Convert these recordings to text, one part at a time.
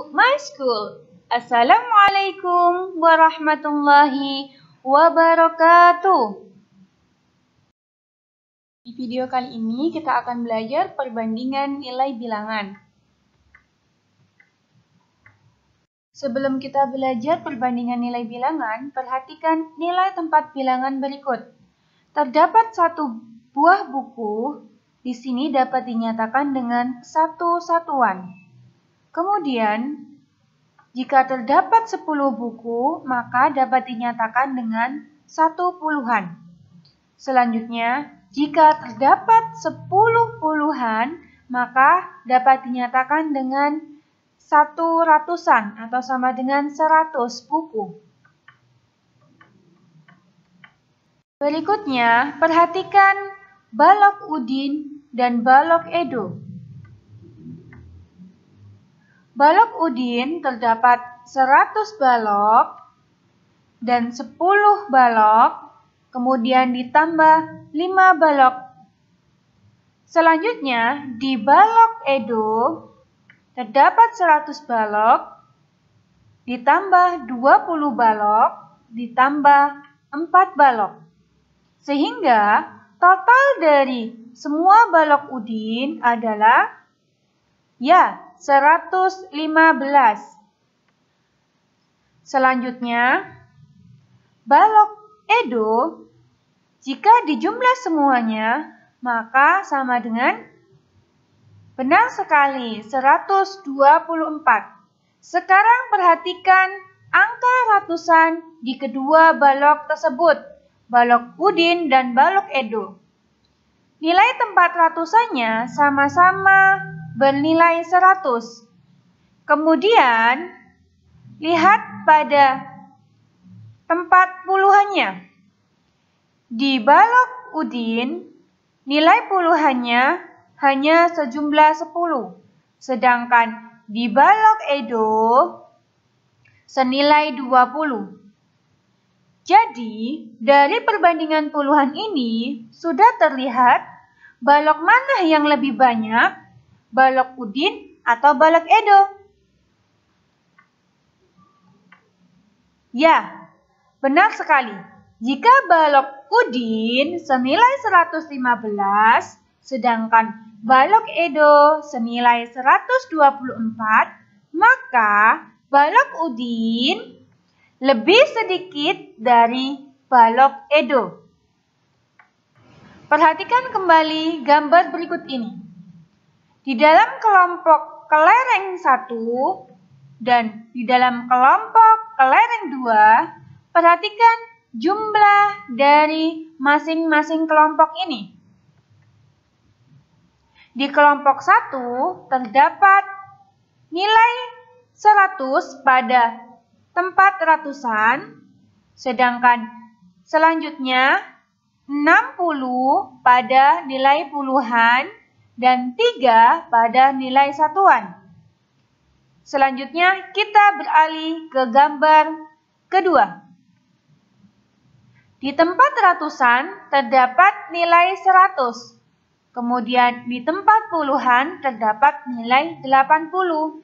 my school. Assalamualaikum warahmatullahi wabarakatuh. Di video kali ini kita akan belajar perbandingan nilai bilangan. Sebelum kita belajar perbandingan nilai bilangan, perhatikan nilai tempat bilangan berikut. Terdapat satu buah buku, di sini dapat dinyatakan dengan satu satuan. Kemudian, jika terdapat 10 buku, maka dapat dinyatakan dengan 1 puluhan. Selanjutnya, jika terdapat 10 puluhan, maka dapat dinyatakan dengan 1 ratusan atau sama dengan 100 buku. Berikutnya, perhatikan balok Udin dan balok Edo. Balok Udin terdapat 100 balok dan 10 balok, kemudian ditambah 5 balok. Selanjutnya, di balok Edo terdapat 100 balok, ditambah 20 balok, ditambah 4 balok. Sehingga total dari semua balok Udin adalah 115. Selanjutnya, balok Edo, jika dijumlah semuanya, maka sama dengan, benar sekali, 124. Sekarang perhatikan angka ratusan di kedua balok tersebut, balok Udin dan balok Edo. Nilai tempat ratusannya sama-sama bernilai 100. Kemudian, lihat pada tempat puluhannya. Di balok Udin, nilai puluhannya hanya sejumlah 10. Sedangkan di balok Edo, senilai 20. Jadi, dari perbandingan puluhan ini, sudah terlihat balok mana yang lebih banyak, balok Udin atau balok Edo? Ya, benar sekali. Jika balok Udin senilai 115, sedangkan balok Edo senilai 124, maka balok Udin lebih sedikit dari balok Edo. Perhatikan kembali gambar berikut ini. Di dalam kelompok kelereng 1 dan di dalam kelompok kelereng 2, perhatikan jumlah dari masing-masing kelompok ini. Di kelompok 1 terdapat nilai 100 pada tempat ratusan, sedangkan selanjutnya 60 pada nilai puluhan dan 3 pada nilai satuan. Selanjutnya kita beralih ke gambar kedua. Di tempat ratusan terdapat nilai 100. Kemudian di tempat puluhan terdapat nilai 80.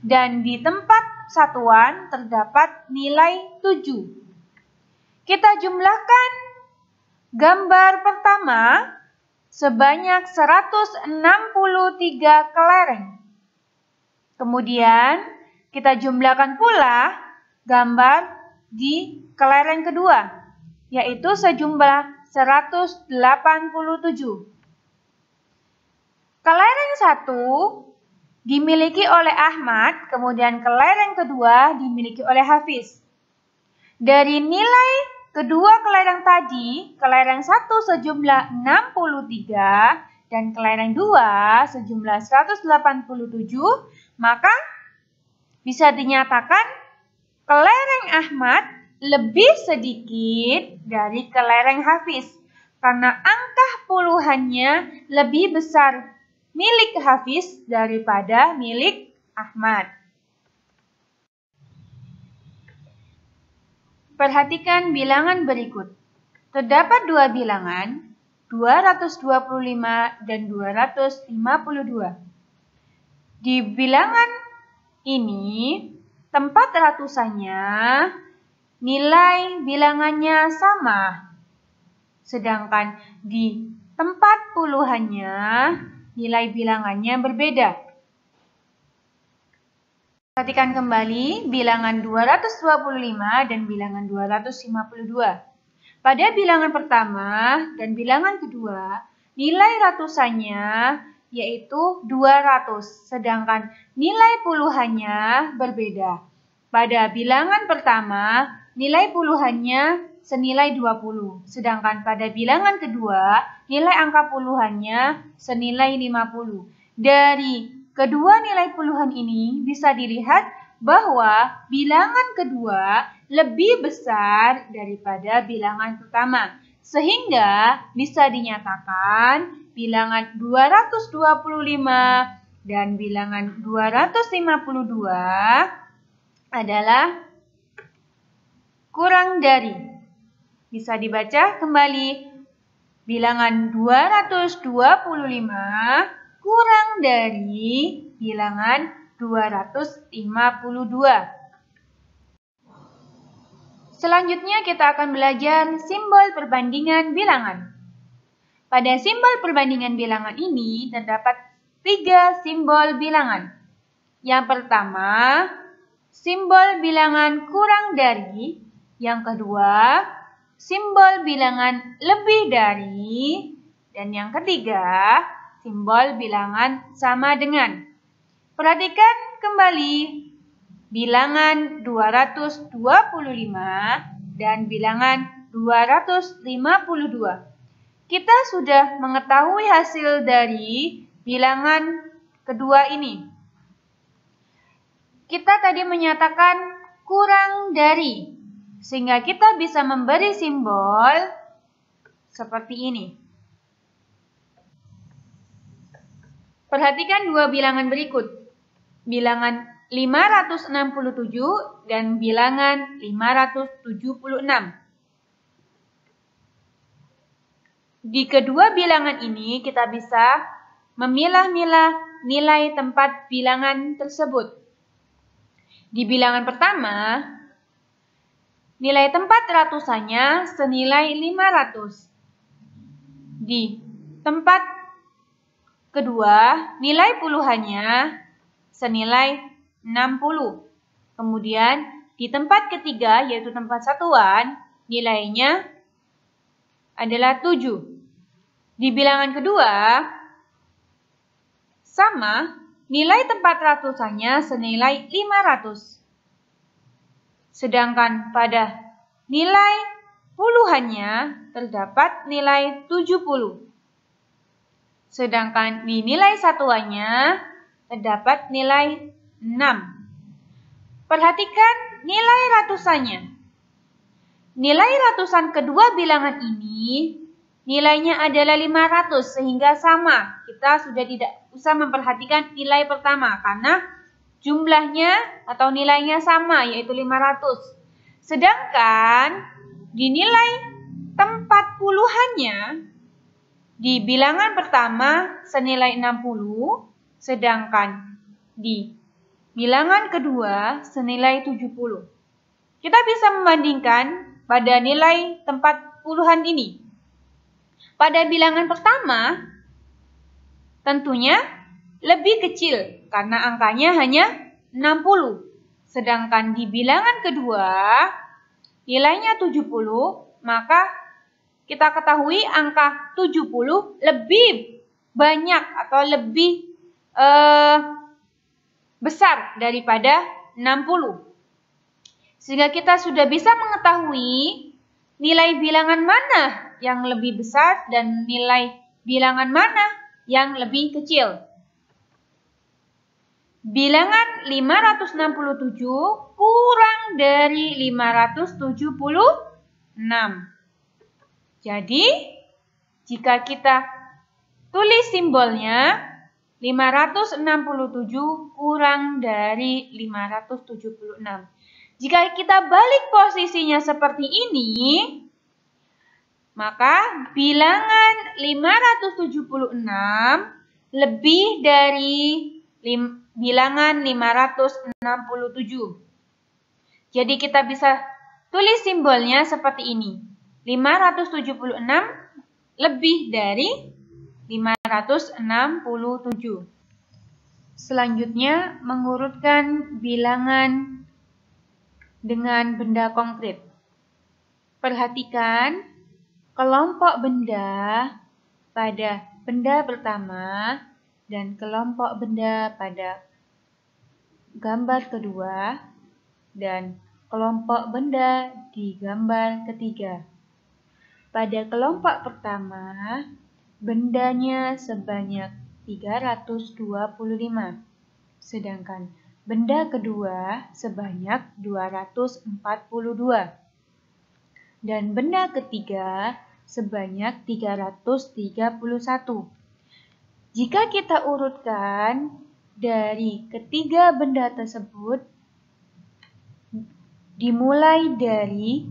Dan di tempat satuan terdapat nilai 7. Kita jumlahkan gambar pertama sebanyak 163 kelereng. Kemudian kita jumlahkan pula gambar di kelereng kedua, yaitu sejumlah 187. Kelereng 1 dimiliki oleh Ahmad, kemudian kelereng kedua dimiliki oleh Hafiz. Dari nilai kedua kelereng tadi, kelereng 1 sejumlah 63 dan kelereng 2 sejumlah 187, maka bisa dinyatakan kelereng Ahmad lebih sedikit dari kelereng Hafiz karena angka puluhannya lebih besar milik Hafiz daripada milik Ahmad. Perhatikan bilangan berikut. Terdapat dua bilangan, 225 dan 252. Di bilangan ini tempat ratusannya nilai bilangannya sama. Sedangkan di tempat puluhannya nilai bilangannya berbeda. Perhatikan kembali bilangan 225 dan bilangan 252. Pada bilangan pertama dan bilangan kedua, nilai ratusannya yaitu 200, sedangkan nilai puluhannya berbeda. Pada bilangan pertama, nilai puluhannya senilai 20, sedangkan pada bilangan kedua, nilai angka puluhannya senilai 50. Dari kedua nilai puluhan ini bisa dilihat bahwa bilangan kedua lebih besar daripada bilangan pertama. Sehingga bisa dinyatakan bilangan 225 dan bilangan 252 adalah kurang dari. Bisa dibaca kembali. Bilangan 225 kurang dari bilangan 252. Selanjutnya kita akan belajar simbol perbandingan bilangan. Pada simbol perbandingan bilangan ini terdapat 3 simbol bilangan. Yang pertama, simbol bilangan kurang dari. Yang kedua, simbol bilangan lebih dari. Dan yang ketiga, simbol bilangan sama dengan. Perhatikan kembali bilangan 225 dan bilangan 252. Kita sudah mengetahui hasil dari bilangan kedua ini. Kita tadi menyatakan kurang dari, sehingga kita bisa memberi simbol seperti ini. Perhatikan dua bilangan berikut. Bilangan 567 dan bilangan 576. Di kedua bilangan ini kita bisa memilah-milah nilai tempat bilangan tersebut. Di bilangan pertama, nilai tempat ratusannya senilai 500. Di tempat kedua, nilai puluhannya senilai 60. Kemudian di tempat ketiga, yaitu tempat satuan, nilainya adalah 7. Di bilangan kedua, sama, nilai tempat ratusannya senilai 500. Sedangkan pada nilai puluhannya terdapat nilai 70. Sedangkan di nilai satuannya terdapat nilai 6. Perhatikan nilai ratusannya. Nilai ratusan kedua bilangan ini nilainya adalah 500 sehingga sama. Kita sudah tidak usah memperhatikan nilai pertama karena jumlahnya atau nilainya sama yaitu 500. Sedangkan di nilai tempat puluhannya di bilangan pertama senilai 60, sedangkan di bilangan kedua senilai 70. Kita bisa membandingkan pada nilai tempat puluhan ini. Pada bilangan pertama, tentunya lebih kecil karena angkanya hanya 60. Sedangkan di bilangan kedua, nilainya 70, maka kita ketahui angka 70 lebih banyak atau lebih besar daripada 60. Sehingga kita sudah bisa mengetahui nilai bilangan mana yang lebih besar dan nilai bilangan mana yang lebih kecil. Bilangan 567 kurang dari 576. Jadi, jika kita tulis simbolnya, 567 kurang dari 576. Jika kita balik posisinya seperti ini, maka bilangan 576 lebih dari bilangan 567. Jadi kita bisa tulis simbolnya seperti ini. 576 lebih dari 567. Selanjutnya, mengurutkan bilangan dengan benda konkret. Perhatikan kelompok benda pada benda pertama dan kelompok benda pada gambar kedua dan kelompok benda di gambar ketiga. Pada kelompok pertama, bendanya sebanyak 325, sedangkan benda kedua sebanyak 242, dan benda ketiga sebanyak 331. Jika kita urutkan dari ketiga benda tersebut, dimulai dari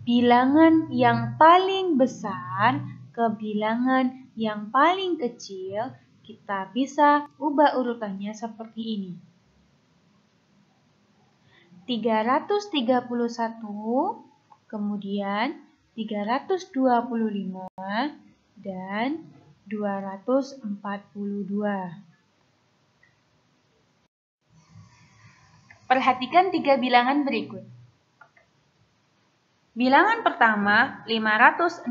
bilangan yang paling besar ke bilangan yang paling kecil, kita bisa ubah urutannya seperti ini. 331, kemudian 325, dan 242. Perhatikan tiga bilangan berikut. Bilangan pertama 567,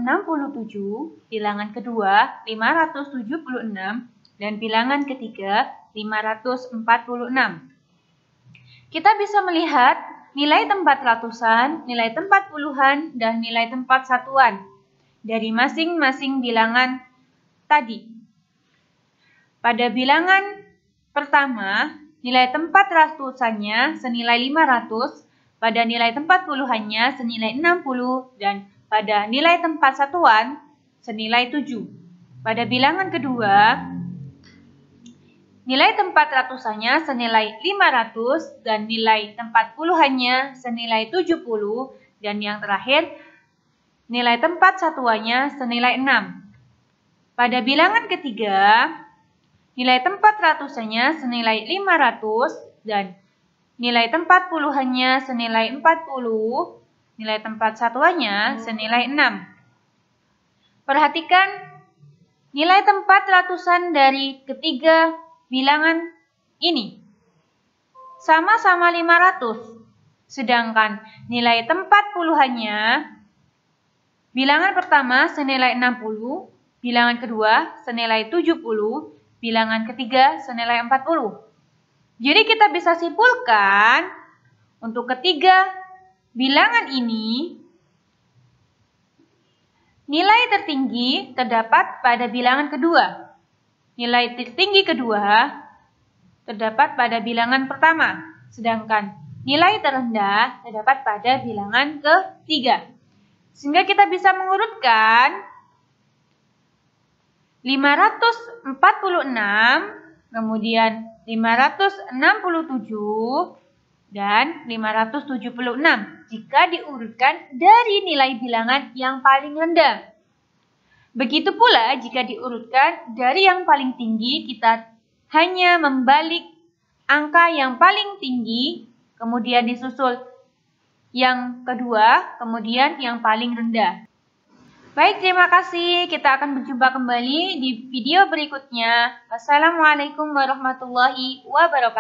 bilangan kedua 576, dan bilangan ketiga 546. Kita bisa melihat nilai tempat ratusan, nilai tempat puluhan, dan nilai tempat satuan dari masing-masing bilangan tadi. Pada bilangan pertama, nilai tempat ratusannya senilai 500, pada nilai tempat puluhannya senilai 60, dan pada nilai tempat satuan senilai 7. Pada bilangan kedua, nilai tempat ratusannya senilai 500 dan nilai tempat puluhannya senilai 70, dan yang terakhir, nilai tempat satuannya senilai 6. Pada bilangan ketiga, nilai tempat ratusannya senilai 500 dan nilai tempat puluhannya senilai 40, nilai tempat satuannya senilai 6. Perhatikan nilai tempat ratusan dari ketiga bilangan ini. Sama-sama 500, sedangkan nilai tempat puluhannya, bilangan pertama senilai 60, bilangan kedua senilai 70, bilangan ketiga senilai 40. Jadi kita bisa simpulkan untuk ketiga bilangan ini, nilai tertinggi terdapat pada bilangan kedua. Nilai tertinggi kedua terdapat pada bilangan pertama, sedangkan nilai terendah terdapat pada bilangan ketiga. Sehingga kita bisa mengurutkan 546, kemudian 567, dan 576 jika diurutkan dari nilai bilangan yang paling rendah. Begitu pula jika diurutkan dari yang paling tinggi, kita hanya membalik angka yang paling tinggi, kemudian disusul yang kedua, kemudian yang paling rendah. Baik, terima kasih. Kita akan berjumpa kembali di video berikutnya. Wassalamualaikum warahmatullahi wabarakatuh.